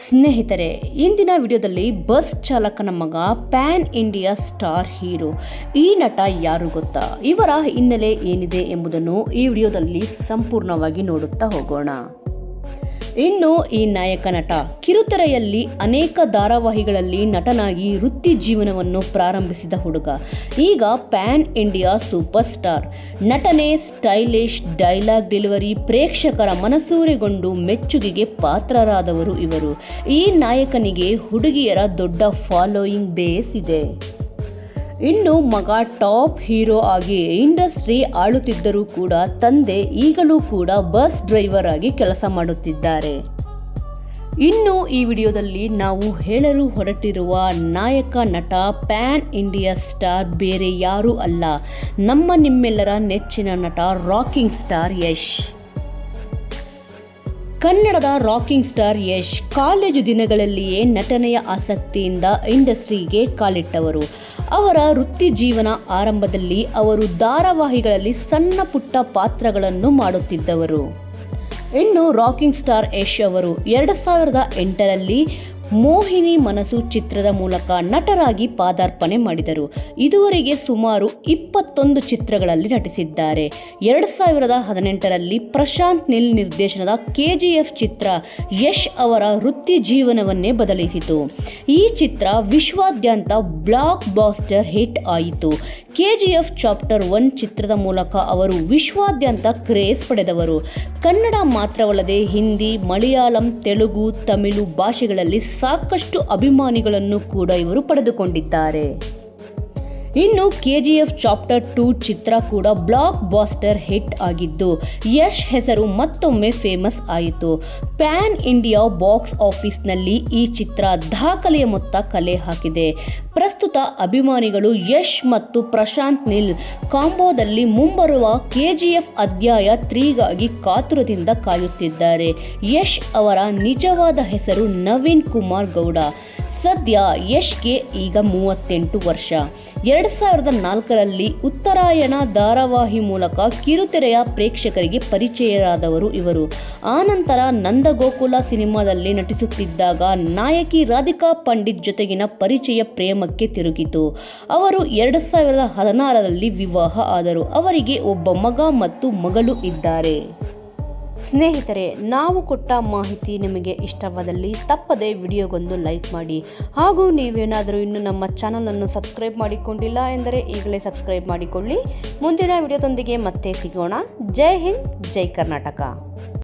ಸ್ನೇಹಿತರೆ, ಇಂದಿನ ವಿಡಿಯೋದಲ್ಲಿ ಬಸ್ ಚಾಲಕನ ಮಗ ಪ್ಯಾನ್ ಇಂಡಿಯಾ ಸ್ಟಾರ್ ಹೀರೋ ಈ ನಟ ಯಾರು ಗೊತ್ತಾ? ಇವರ ಹಿನ್ನೆಲೆ ಏನಿದೆ ಎಂಬುದನ್ನು ಈ ವಿಡಿಯೋದಲ್ಲಿ ಸಂಪೂರ್ಣವಾಗಿ ನೋಡುತ್ತಾ ಹೋಗೋಣ. ಇನ್ನು ಈ ನಾಯಕ ನಟ ಕಿರುತೆರೆಯಲ್ಲಿ ಅನೇಕ ಧಾರಾವಾಹಿಗಳಲ್ಲಿ ನಟನಾಗಿ ವೃತ್ತಿ ಜೀವನವನ್ನು ಪ್ರಾರಂಭಿಸಿದ ಹುಡುಗ. ಈಗ ಪ್ಯಾನ್ ಇಂಡಿಯಾ ಸೂಪರ್ ಸ್ಟಾರ್. ನಟನೆ, ಸ್ಟೈಲಿಶ್ ಡೈಲಾಗ್ ಡೆಲಿವರಿ ಪ್ರೇಕ್ಷಕರ ಮನಸೂರೆಗೊಂಡು ಮೆಚ್ಚುಗೆಗೆ ಪಾತ್ರರಾದವರು ಇವರು. ಈ ನಾಯಕನಿಗೆ ಹುಡುಗಿಯರ ದೊಡ್ಡ ಫಾಲೋಯಿಂಗ್ ಬೇಸ್ ಇದೆ. ಇನ್ನು ಮಗ ಟಾಪ್ ಹೀರೋ ಆಗಿ ಇಂಡಸ್ಟ್ರಿ ಆಳುತ್ತಿದ್ದರೂ ಕೂಡ ತಂದೆ ಈಗಲೂ ಕೂಡ ಬಸ್ ಡ್ರೈವರ್ ಆಗಿ ಕೆಲಸ ಮಾಡುತ್ತಿದ್ದಾರೆ. ಇನ್ನು ಈ ವಿಡಿಯೋದಲ್ಲಿ ನಾವು ಹೇಳಲು ಹೊರಟಿರುವ ನಾಯಕ ನಟ ಪ್ಯಾನ್ ಇಂಡಿಯಾ ಸ್ಟಾರ್ ಬೇರೆ ಯಾರೂ ಅಲ್ಲ, ನಿಮ್ಮೆಲ್ಲರ ನೆಚ್ಚಿನ ನಟ ರಾಕಿಂಗ್ ಸ್ಟಾರ್ ಯಶ್. ಕನ್ನಡದ ರಾಕಿಂಗ್ ಸ್ಟಾರ್ ಯಶ್ ಕಾಲೇಜು ದಿನಗಳಲ್ಲಿಯೇ ನಟನೆಯ ಆಸಕ್ತಿಯಿಂದ ಇಂಡಸ್ಟ್ರಿಗೆ ಕಾಲಿಟ್ಟವರು. ಅವರ ವೃತ್ತಿ ಜೀವನ ಆರಂಭದಲ್ಲಿ ಅವರು ಧಾರಾವಾಹಿಗಳಲ್ಲಿ ಸಣ್ಣ ಪುಟ್ಟ ಪಾತ್ರಗಳನ್ನು ಮಾಡುತ್ತಿದ್ದವರು. ಇನ್ನು ರಾಕಿಂಗ್ ಸ್ಟಾರ್ ಯಶ್ ಅವರು 2008ರಲ್ಲಿ ಮೋಹಿನಿ ಮನಸ್ಸು ಚಿತ್ರದ ಮೂಲಕ ನಟರಾಗಿ ಪಾದಾರ್ಪಣೆ ಮಾಡಿದರು. ಇದುವರೆಗೆ ಸುಮಾರು 21 ಚಿತ್ರಗಳಲ್ಲಿ ನಟಿಸಿದ್ದಾರೆ. 2018ರಲ್ಲಿ ಪ್ರಶಾಂತ್ ನೀಲ್ ನಿರ್ದೇಶನದ KGF ಚಿತ್ರ ಯಶ್ ಅವರ ವೃತ್ತಿ ಜೀವನವನ್ನೇ ಬದಲಿಸಿತು. ಈ ಚಿತ್ರ ವಿಶ್ವಾದ್ಯಂತ ಬ್ಲಾಕ್ ಬಾಸ್ಟರ್ ಹಿಟ್ ಆಯಿತು. KGF ಚಾಪ್ಟರ್ 1 ಚಿತ್ರದ ಮೂಲಕ ಅವರು ವಿಶ್ವಾದ್ಯಂತ ಕ್ರೇಜ್ ಪಡೆದವರು. ಕನ್ನಡ ಮಾತ್ರವಲ್ಲದೆ ಹಿಂದಿ, ಮಲಯಾಳಂ, ತೆಲುಗು, ತಮಿಳು ಭಾಷೆಗಳಲ್ಲಿ ಸಾಕಷ್ಟು ಅಭಿಮಾನಿಗಳನ್ನು ಕೂಡ ಇವರು ಪಡೆದುಕೊಂಡಿದ್ದಾರೆ. ಇನ್ನು KGF ಚಾಪ್ಟರ್ 2 ಚಿತ್ರ ಕೂಡ ಬ್ಲಾಕ್ ಬಾಸ್ಟರ್ ಹಿಟ್ ಆಗಿದ್ದು ಯಶ್ ಹೆಸರು ಮತ್ತೊಮ್ಮೆ ಫೇಮಸ್ ಆಯಿತು. ಪ್ಯಾನ್ ಇಂಡಿಯಾ ಬಾಕ್ಸ್ ಆಫೀಸ್ನಲ್ಲಿ ಈ ಚಿತ್ರ ದಾಖಲೆಯ ಮೊತ್ತ ಕಲೆ ಹಾಕಿದೆ. ಪ್ರಸ್ತುತ ಅಭಿಮಾನಿಗಳು ಯಶ್ ಮತ್ತು ಪ್ರಶಾಂತ್ ನೀಲ್ ಕಾಂಬೋದಲ್ಲಿ ಮುಂಬರುವ KGF ಅಧ್ಯಾಯ 3ಗಾಗಿ ಕಾತುರದಿಂದ ಕಾಯುತ್ತಿದ್ದಾರೆ. ಯಶ್ ಅವರ ನಿಜವಾದ ಹೆಸರು ನವೀನ್ ಕುಮಾರ್ ಗೌಡ. ಸದ್ಯ ಯಶ್ಗೆ ಈಗ 38 ವರ್ಷ. 2004ರಲ್ಲಿ ಉತ್ತರಾಯಣ ಧಾರಾವಾಹಿ ಮೂಲಕ ಕಿರುತೆರೆಯ ಪ್ರೇಕ್ಷಕರಿಗೆ ಪರಿಚಯರಾದವರು ಇವರು. ಆನಂತರ ನಂದಗೋಕುಲ ಸಿನಿಮಾದಲ್ಲಿ ನಟಿಸುತ್ತಿದ್ದಾಗ ನಾಯಕಿ ರಾಧಿಕಾ ಪಂಡಿತ್ ಜೊತೆಗಿನ ಪರಿಚಯ ಪ್ರೇಮಕ್ಕೆ ತಿರುಗಿತು. ಅವರು 2016ರಲ್ಲಿ ವಿವಾಹ ಆದರು. ಅವರಿಗೆ ಒಬ್ಬ ಮಗ ಮತ್ತು ಮಗಳು ಇದ್ದಾರೆ. ಸ್ನೇಹಿತರೆ, ನಾವು ಕೊಟ್ಟ ಮಾಹಿತಿ ನಿಮಗೆ ಇಷ್ಟವಾದಲ್ಲಿ ತಪ್ಪದೇ ವಿಡಿಯೋಗೊಂದು ಲೈಕ್ ಮಾಡಿ. ಹಾಗೂ ನೀವೇನಾದರೂ ಇನ್ನೂ ನಮ್ಮ ಚಾನಲನ್ನು ಸಬ್ಸ್ಕ್ರೈಬ್ ಮಾಡಿಕೊಂಡಿಲ್ಲ ಎಂದರೆ ಈಗಲೇ ಸಬ್ಸ್ಕ್ರೈಬ್ ಮಾಡಿಕೊಳ್ಳಿ. ಮುಂದಿನ ವಿಡಿಯೋದೊಂದಿಗೆ ಮತ್ತೆ ಸಿಗೋಣ. ಜೈ ಹಿಂದ್, ಜೈ ಕರ್ನಾಟಕ.